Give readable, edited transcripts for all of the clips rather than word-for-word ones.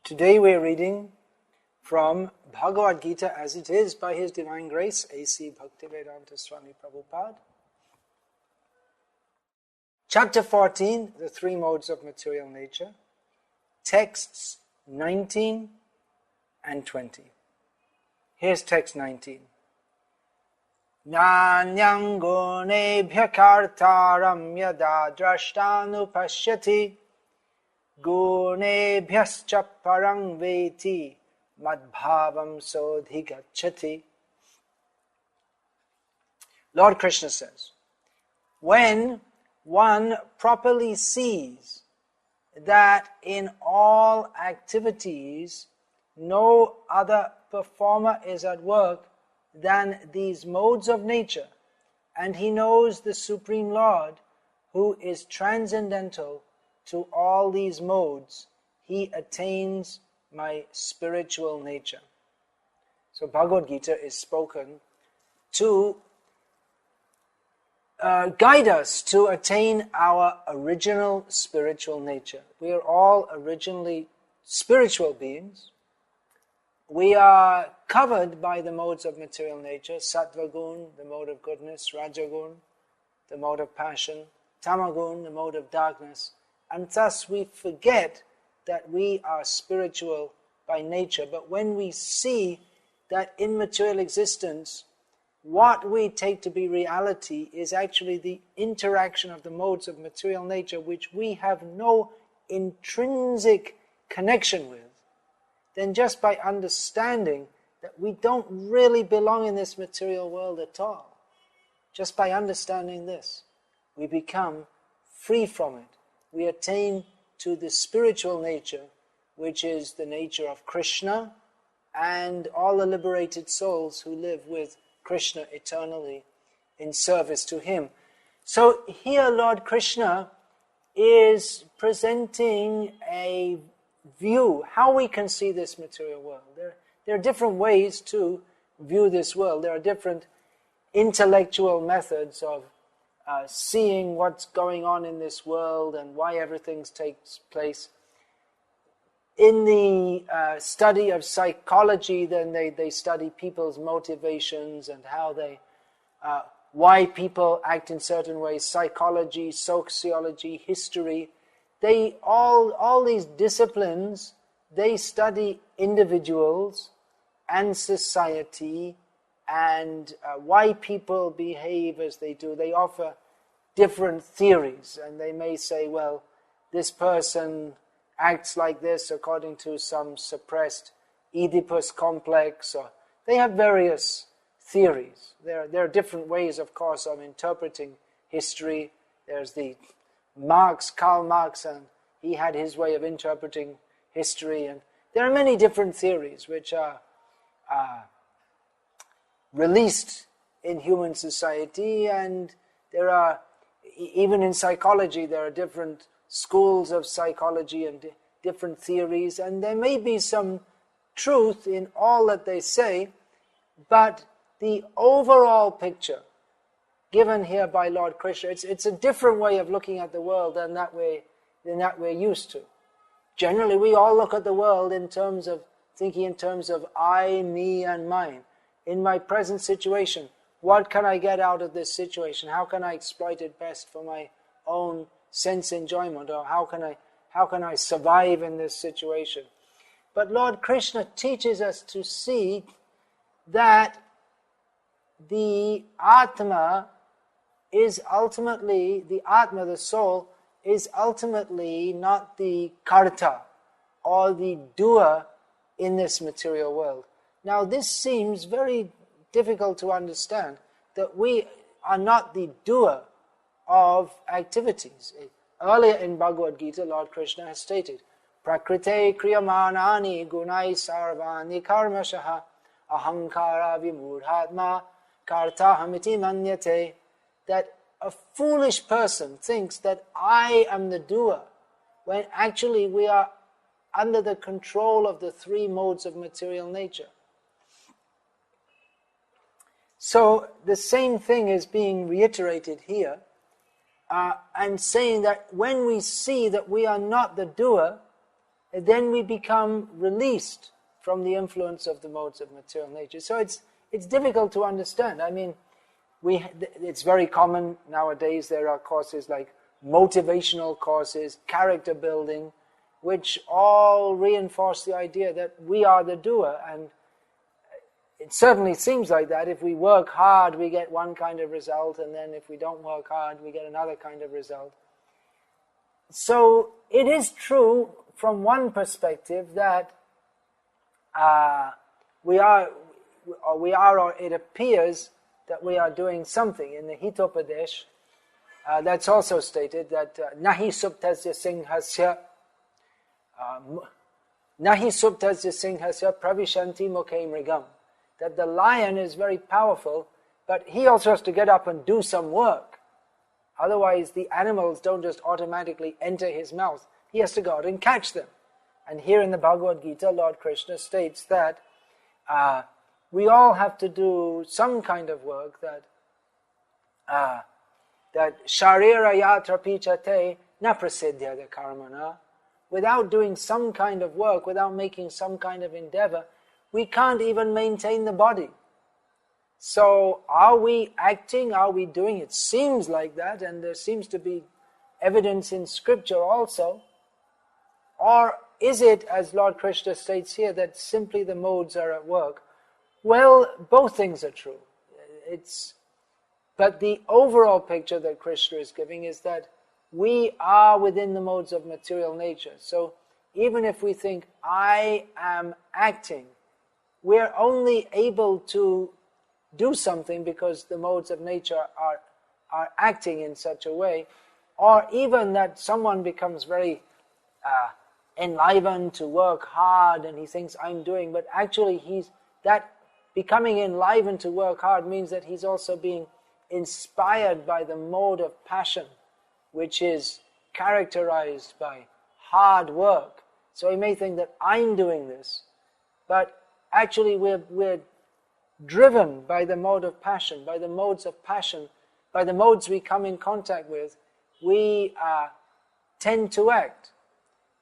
Today we are reading from Bhagavad Gita as it is by His Divine Grace, A.C. Bhaktivedanta Swami Prabhupada. Chapter 14, the three modes of material nature, texts 19 and 20. Here's text 19. Nanyang gunebhya kartaram yada drashtanupashyati gunebhyascha parang veti madbhavam sodhigacchati. Lord Krishna says, when one properly sees that in all activities no other performer is at work than these modes of nature, and he knows the Supreme Lord who is transcendental to all these modes, he attains my spiritual nature. So Bhagavad Gita is spoken to guide us to attain our original spiritual nature. We are all originally spiritual beings. We are covered by the modes of material nature, Sattva gun, the mode of goodness, Rajagun, the mode of passion, Tamagun, the mode of darkness, and thus we forget that we are spiritual by nature. But when we see that in material existence, what we take to be reality is actually the interaction of the modes of material nature which we have no intrinsic connection with, then just by understanding that we don't really belong in this material world at all, just by understanding this, we become free from it. We attain to the spiritual nature, which is the nature of Krishna and all the liberated souls who live with Krishna eternally in service to Him. So here Lord Krishna is presenting a view, how we can see this material world. There are different ways to view this world. There are different intellectual methods of seeing what's going on in this world and why everything takes place. In the study of psychology, then they study people's motivations and how they, why people act in certain ways. Psychology, sociology, history. They all these disciplines, they study individuals and society and why people behave as they do. They offer different theories, and they may say, well, this person acts like this according to some suppressed Oedipus complex, or they have various theories. There are different ways, of course, of interpreting history. There's the Karl Marx, and he had his way of interpreting history, and there are many different theories which are released in human society, and there are, even in psychology, there are different schools of psychology and different theories, and there may be some truth in all that they say, but the overall picture given here by Lord Krishna, it's a different way of looking at the world than that we're used to. Generally, we all look at the world in terms of thinking in terms of I, me, and mine. In my present situation, what can I get out of this situation? How can I exploit it best for my own sense enjoyment, or how can I survive in this situation? But Lord Krishna teaches us to see that the Atma is ultimately, the Atma, the soul, is ultimately not the karta or the doer in this material world. Now this seems very difficult to understand, that we are not the doer of activities. Earlier in Bhagavad Gita, Lord Krishna has stated, Prakrite kriyamanani gunai sarvani karmashaha ahankara vimurhatma kartahamiti manyate, that a foolish person thinks that I am the doer, when actually we are under the control of the three modes of material nature. So the same thing is being reiterated here, and saying that when we see that we are not the doer, then we become released from the influence of the modes of material nature. So it's difficult to understand. I mean, it's very common nowadays. There are courses like motivational courses, character building, which all reinforce the idea that we are the doer. And it certainly seems like that. If we work hard, we get one kind of result, and then if we don't work hard, we get another kind of result. So it is true from one perspective that or it appears that we are doing something. In the Hitopadesh, that's also stated that nahi suptasya singhasya pravishanti mukhe mrigam, that the lion is very powerful, but he also has to get up and do some work. Otherwise the animals don't just automatically enter his mouth. He has to go out and catch them. And here in the Bhagavad Gita, Lord Krishna states that we all have to do some kind of work, that sharira yatra pichate na prasiddhyada karmana. Without doing some kind of work, without making some kind of endeavor, we can't even maintain the body. So are we acting, are we doing? It seems like that, and there seems to be evidence in scripture also. Or is it, as Lord Krishna states here, that simply the modes are at work? Well, both things are true. But the overall picture that Krishna is giving is that we are within the modes of material nature. So even if we think, I am acting, we're only able to do something because the modes of nature are acting in such a way, or even that someone becomes very enlivened to work hard and he thinks I'm doing, but actually that becoming enlivened to work hard means that he's also being inspired by the mode of passion, which is characterized by hard work. So he may think that I'm doing this, but actually we're driven by the mode of passion, by the modes of passion, by the modes we come in contact with, we tend to act.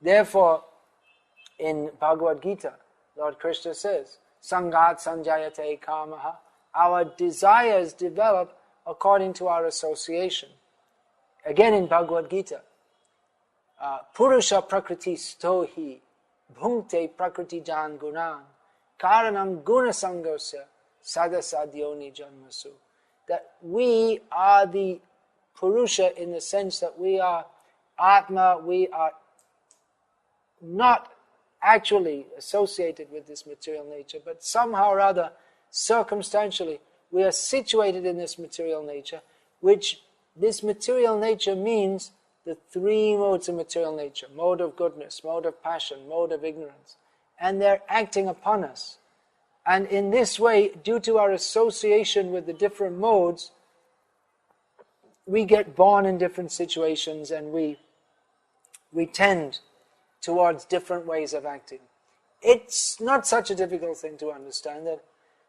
Therefore, in Bhagavad Gita, Lord Krishna says, Sangat sanjayate kamaha, our desires develop according to our association. Again in Bhagavad Gita, Purusha prakriti stohi, bhunkte prakriti jan gunan, karanam guna sangosya, sadasadyoni janmasu. That we are the Purusha in the sense that we are Atma, we are not actually associated with this material nature, but somehow or other, circumstantially, we are situated in this material nature, which this material nature means the three modes of material nature, mode of goodness, mode of passion, mode of ignorance, and they're acting upon us. And in this way, due to our association with the different modes, we get born in different situations and we tend towards different ways of acting. It's not such a difficult thing to understand that,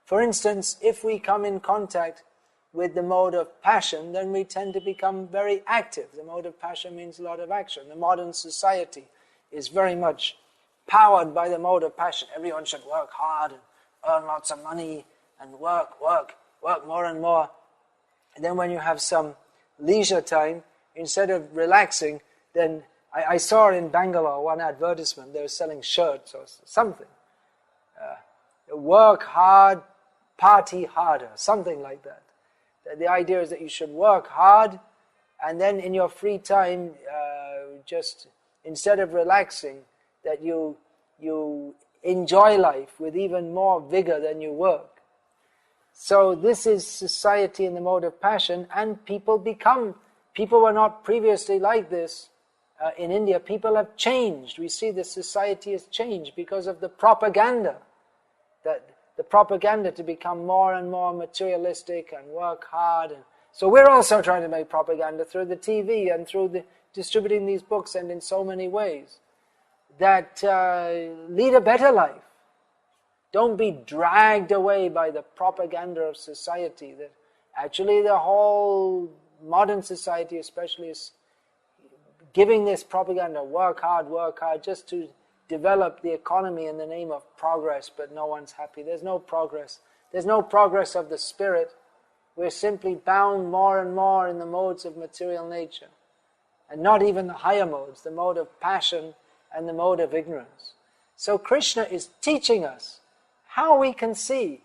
for instance, if we come in contact with the mode of passion, then we tend to become very active. The mode of passion means a lot of action. The modern society is very much powered by the mode of passion. Everyone should work hard and earn lots of money and work more and more. And then when you have some leisure time, instead of relaxing, then I saw in Bangalore one advertisement, they were selling shirts or something. Work hard, party harder, something like that. The idea is that you should work hard and then in your free time, just instead of relaxing, that you enjoy life with even more vigor than you work. So this is society in the mode of passion, and people were not previously like this. In India, people have changed. We see the society has changed because of the propaganda. That the propaganda to become more and more materialistic and work hard. And so we're also trying to make propaganda through the TV and through distributing these books and in so many ways that lead a better life. Don't be dragged away by the propaganda of society. That actually the whole modern society especially is giving this propaganda, work hard, just to develop the economy in the name of progress, but no one's happy. There's no progress. There's no progress of the spirit. We're simply bound more and more in the modes of material nature. And not even the higher modes, the mode of passion and the mode of ignorance. So Krishna is teaching us how we can see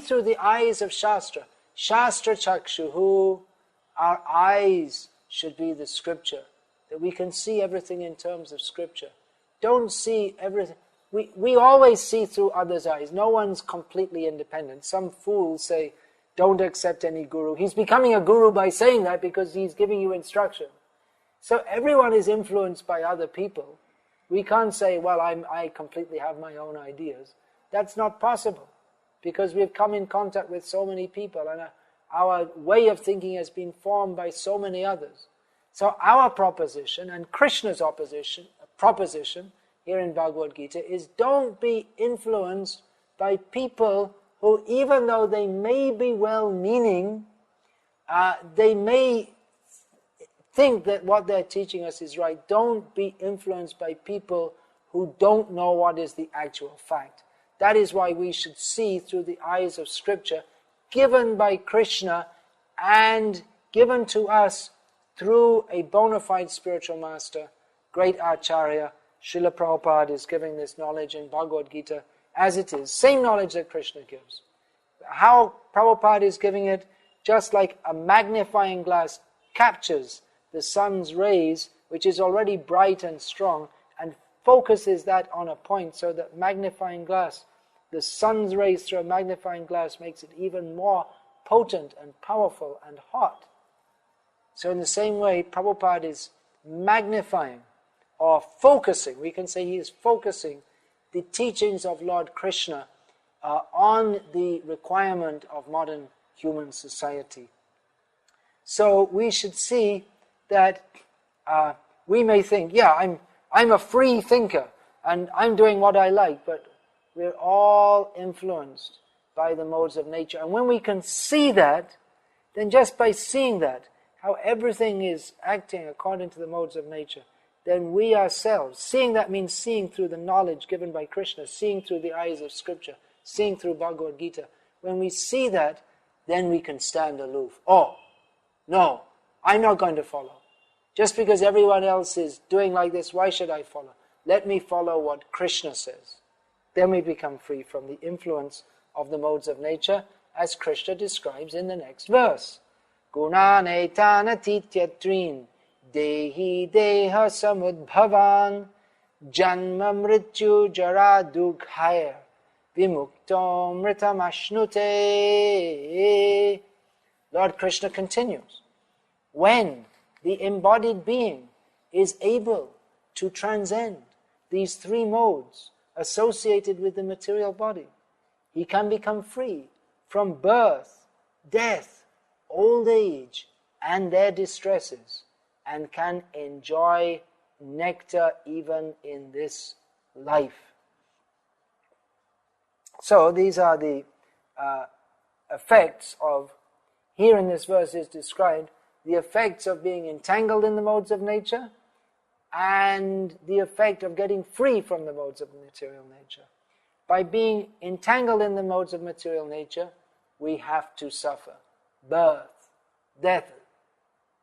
through the eyes of Shastra. Shastra Chakshuhu, our eyes should be the scripture, that we can see everything in terms of scripture. Don't see everything. We always see through others' eyes. No one's completely independent. Some fools say, don't accept any guru. He's becoming a guru by saying that because he's giving you instruction. So everyone is influenced by other people. We can't say, well, I completely have my own ideas. That's not possible, because we've come in contact with so many people, and our way of thinking has been formed by so many others. So our proposition, and Krishna's proposition here in Bhagavad Gita, is don't be influenced by people who, even though they may be well-meaning, they may think that what they're teaching us is right. Don't be influenced by people who don't know what is the actual fact. That is why we should see through the eyes of scripture, given by Krishna and given to us through a bona fide spiritual master, great Acharya. Srila Prabhupada is giving this knowledge in Bhagavad Gita as it is. Same knowledge that Krishna gives. How Prabhupada is giving it, just like a magnifying glass captures the sun's rays, which is already bright and strong, and focuses that on a point, so that magnifying glass, the sun's rays through a magnifying glass, makes it even more potent and powerful and hot. So in the same way, Prabhupada is magnifying or focusing, we can say he is focusing the teachings of Lord Krishna on the requirement of modern human society. So we should see that we may think, yeah, I'm a free thinker and I'm doing what I like, but we're all influenced by the modes of nature. And when we can see that, then just by seeing that, how everything is acting according to the modes of nature, then we ourselves, seeing that means seeing through the knowledge given by Krishna, seeing through the eyes of scripture, seeing through Bhagavad Gita. When we see that, then we can stand aloof. Oh, no, I'm not going to follow. Just because everyone else is doing like this, why should I follow? Let me follow what Krishna says. Then we become free from the influence of the modes of nature, as Krishna describes in the next verse. Gunanetana tityatrin dehi deha samudbhavan janma mrityu jara dukhair vimukto mritamashnute. Lord Krishna continues, when the embodied being is able to transcend these three modes associated with the material body, he can become free from birth, death, old age, and their distresses, and can enjoy nectar even in this life. So these are the effects of, here in this verse is described, the effects of being entangled in the modes of nature and the effect of getting free from the modes of material nature. By being entangled in the modes of material nature, we have to suffer birth, death,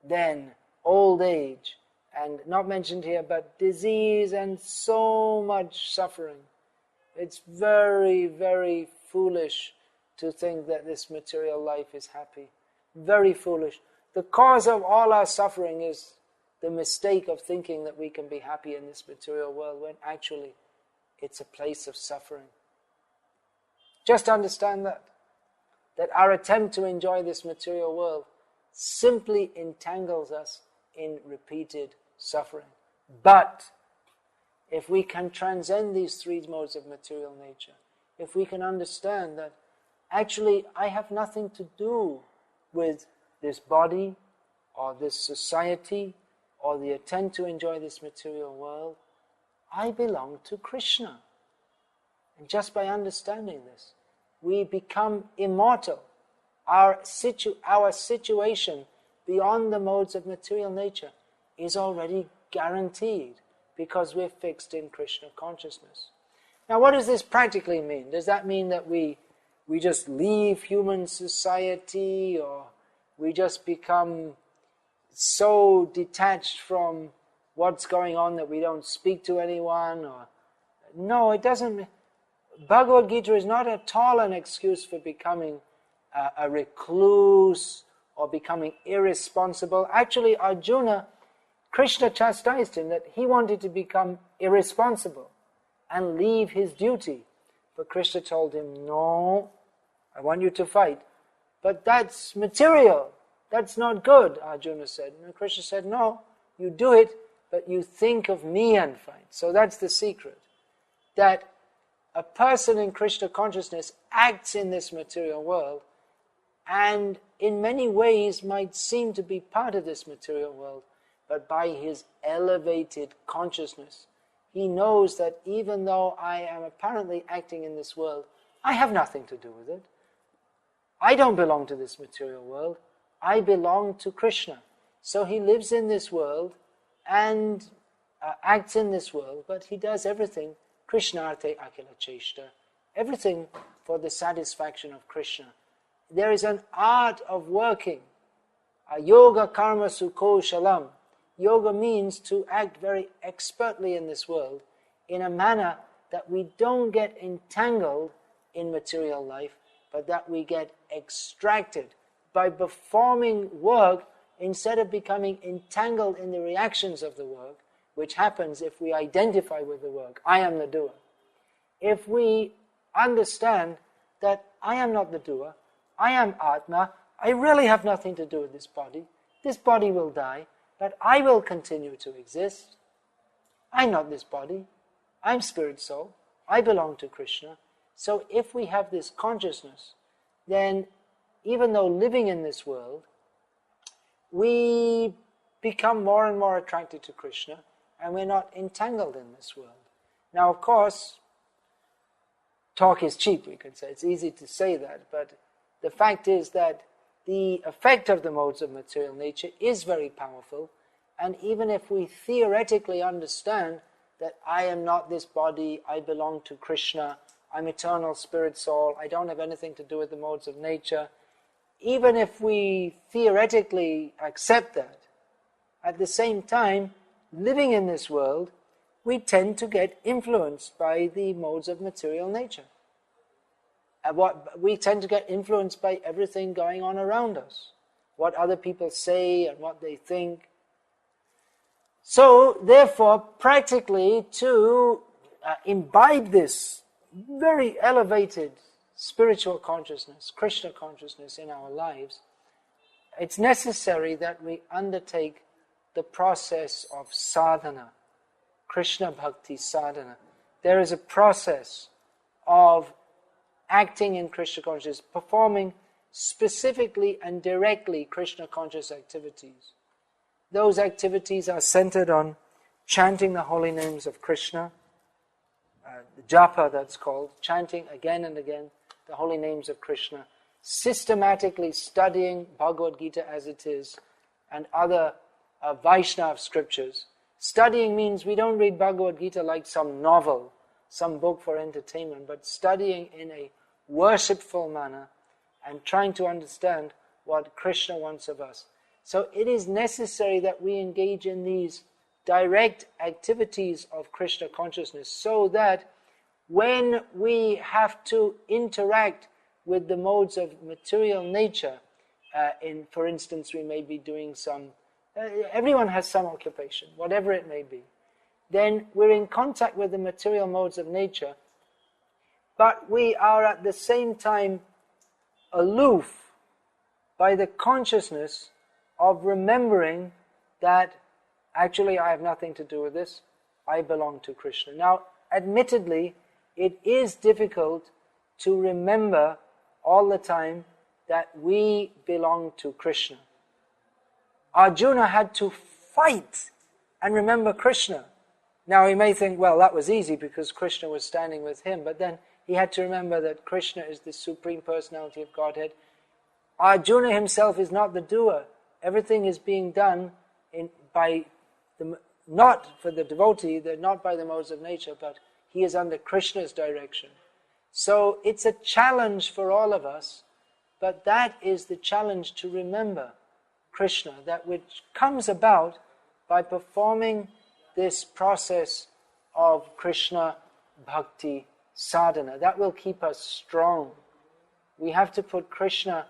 then old age, and not mentioned here, but disease and so much suffering. It's very, very foolish to think that this material life is happy. Very foolish. The cause of all our suffering is the mistake of thinking that we can be happy in this material world, when actually it's a place of suffering. Just understand that our attempt to enjoy this material world simply entangles us in repeated suffering. But if we can transcend these three modes of material nature, if we can understand that actually I have nothing to do with this body or this society or the attempt to enjoy this material world, I belong to Krishna. And just by understanding this, we become immortal. Our situation beyond the modes of material nature is already guaranteed, because we're fixed in Krishna consciousness. Now, what does this practically mean? Does that mean that we just leave human society, or we just become so detached from what's going on that we don't speak to anyone? Or no, it doesn't. Bhagavad Gita is not at all an excuse for becoming a recluse or becoming irresponsible. Actually, Arjuna, Krishna chastised him that he wanted to become irresponsible and leave his duty. But Krishna told him, no, I want you to fight. But that's material. That's not good, Arjuna said. And Krishna said, no, you do it, but you think of me and fight. So that's the secret. That a person in Krishna consciousness acts in this material world and in many ways might seem to be part of this material world, but by his elevated consciousness, he knows that even though I am apparently acting in this world, I have nothing to do with it. I don't belong to this material world. I belong to Krishna. So he lives in this world and acts in this world, but he does everything Krishnarte Akila Cheshta, everything for the satisfaction of Krishna. There is an art of working. Yoga karma sukho shalam. Yoga means to act very expertly in this world in a manner that we don't get entangled in material life, but that we get extracted by performing work instead of becoming entangled in the reactions of the work, which happens if we identify with the work. I am the doer. If we understand that I am not the doer, I am Atma, I really have nothing to do with this body will die, but I will continue to exist. I'm not this body, I'm spirit soul, I belong to Krishna. So if we have this consciousness, then even though living in this world, we become more and more attracted to Krishna, and we're not entangled in this world. Now, of course, talk is cheap, we could say. It's easy to say that, but the fact is that the effect of the modes of material nature is very powerful, and even if we theoretically understand that I am not this body, I belong to Krishna, I'm eternal spirit soul, I don't have anything to do with the modes of nature, even if we theoretically accept that, at the same time, living in this world, we tend to get influenced by the modes of material nature. We tend to get influenced by everything going on around us, what other people say and what they think. So, therefore, practically to imbibe this very elevated spiritual consciousness, Krishna consciousness in our lives, it's necessary that we undertake the process of sadhana, Krishna bhakti sadhana. There is a process of acting in Krishna consciousness, performing specifically and directly Krishna conscious activities. Those activities are centered on chanting the holy names of Krishna, the japa that's called, chanting again and again the holy names of Krishna, systematically studying Bhagavad Gita as it is, and other Vaishnava scriptures. Studying means we don't read Bhagavad Gita like some novel, some book for entertainment, but studying in a worshipful manner and trying to understand what Krishna wants of us. So it is necessary that we engage in these direct activities of Krishna consciousness so that when we have to interact with the modes of material nature, for instance, we may be doing some, everyone has some occupation, whatever it may be, then we're in contact with the material modes of nature, but we are at the same time aloof by the consciousness of remembering that actually I have nothing to do with this, I belong to Krishna. Now, admittedly, it is difficult to remember all the time that we belong to Krishna. Arjuna had to fight and remember Krishna. Now he may think, well, that was easy because Krishna was standing with him, but then he had to remember that Krishna is the Supreme Personality of Godhead. Arjuna himself is not the doer. Everything is being done by the not for the devotee, they're not by the modes of nature, but he is under Krishna's direction. So it's a challenge for all of us, but that is the challenge to remember Krishna, that which comes about by performing this process of Krishna bhakti sadhana. That will keep us strong. We have to put Krishna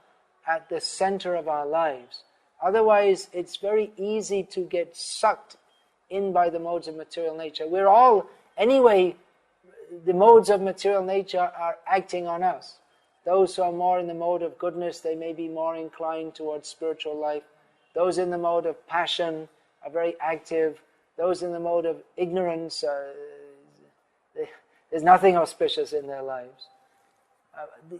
at the center of our lives. Otherwise, it's very easy to get sucked in by the modes of material nature. We're all, anyway, the modes of material nature are acting on us. Those who are more in the mode of goodness, they may be more inclined towards spiritual life. Those in the mode of passion are very active. Those in the mode of ignorance, there's nothing auspicious in their lives.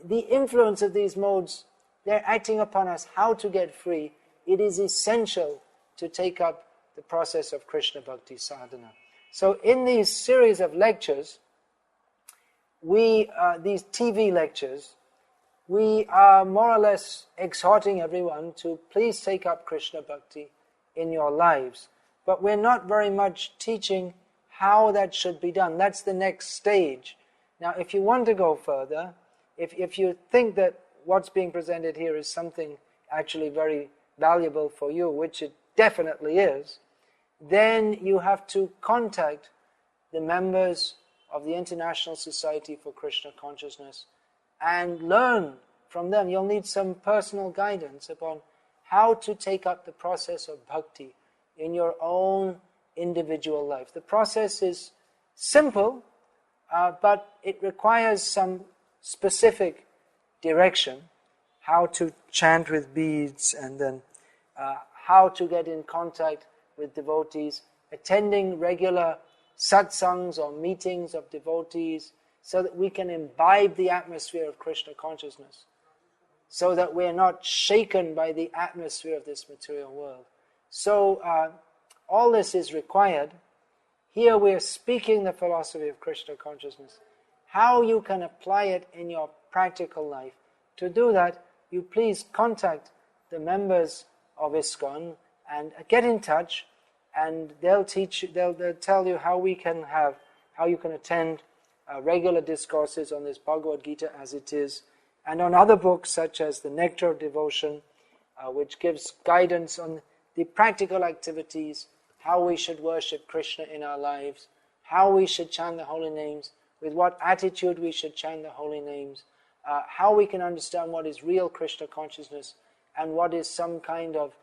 The influence of these modes, they're acting upon us. How to get free? It is essential to take up the process of Krishna bhakti sadhana. So in these series of lectures, these TV lectures, we are more or less exhorting everyone to please take up Krishna bhakti in your lives. But we're not very much teaching how that should be done. That's the next stage. Now, if you want to go further, if you think that what's being presented here is something actually very valuable for you, which it definitely is, then you have to contact the members of the International Society for Krishna Consciousness and learn from them. You'll need some personal guidance upon how to take up the process of bhakti in your own individual life. The process is simple, but it requires some specific direction, how to chant with beads, and then how to get in contact with devotees, attending regular satsangs or meetings of devotees, so that we can imbibe the atmosphere of Krishna consciousness, so that we're not shaken by the atmosphere of this material world. So all this is required. Here we're speaking the philosophy of Krishna consciousness, how you can apply it in your practical life. To do that, you please contact the members of ISKCON and get in touch, and they'll tell you how you can attend regular discourses on this Bhagavad Gita as it is, and on other books such as the Nectar of Devotion, which gives guidance on the practical activities, how we should worship Krishna in our lives, how we should chant the holy names, with what attitude we should chant the holy names, how we can understand what is real Krishna consciousness and what is some kind of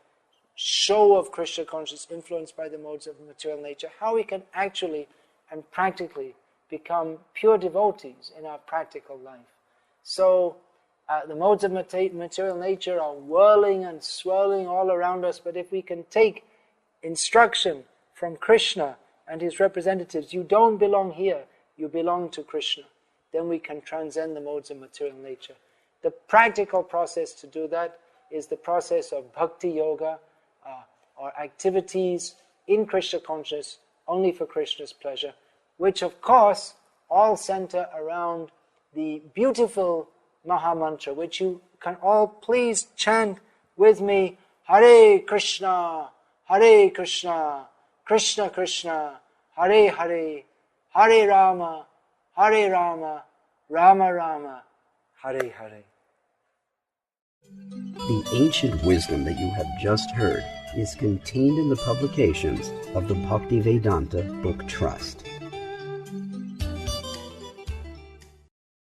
show of Krishna consciousness influenced by the modes of material nature, how we can actually and practically become pure devotees in our practical life. So the modes of material nature are whirling and swirling all around us, but if we can take instruction from Krishna and his representatives, you don't belong here, you belong to Krishna, then we can transcend the modes of material nature. The practical process to do that is the process of bhakti yoga, or activities in Krishna consciousness only for Krishna's pleasure, which of course all center around the beautiful Maha Mantra, which you can all please chant with me: Hare Krishna, Krishna Krishna, Hare Hare, Hare Rama, Rama Rama, Hare Hare. The ancient wisdom that you have just heard is contained in the publications of the Bhaktivedanta Book Trust.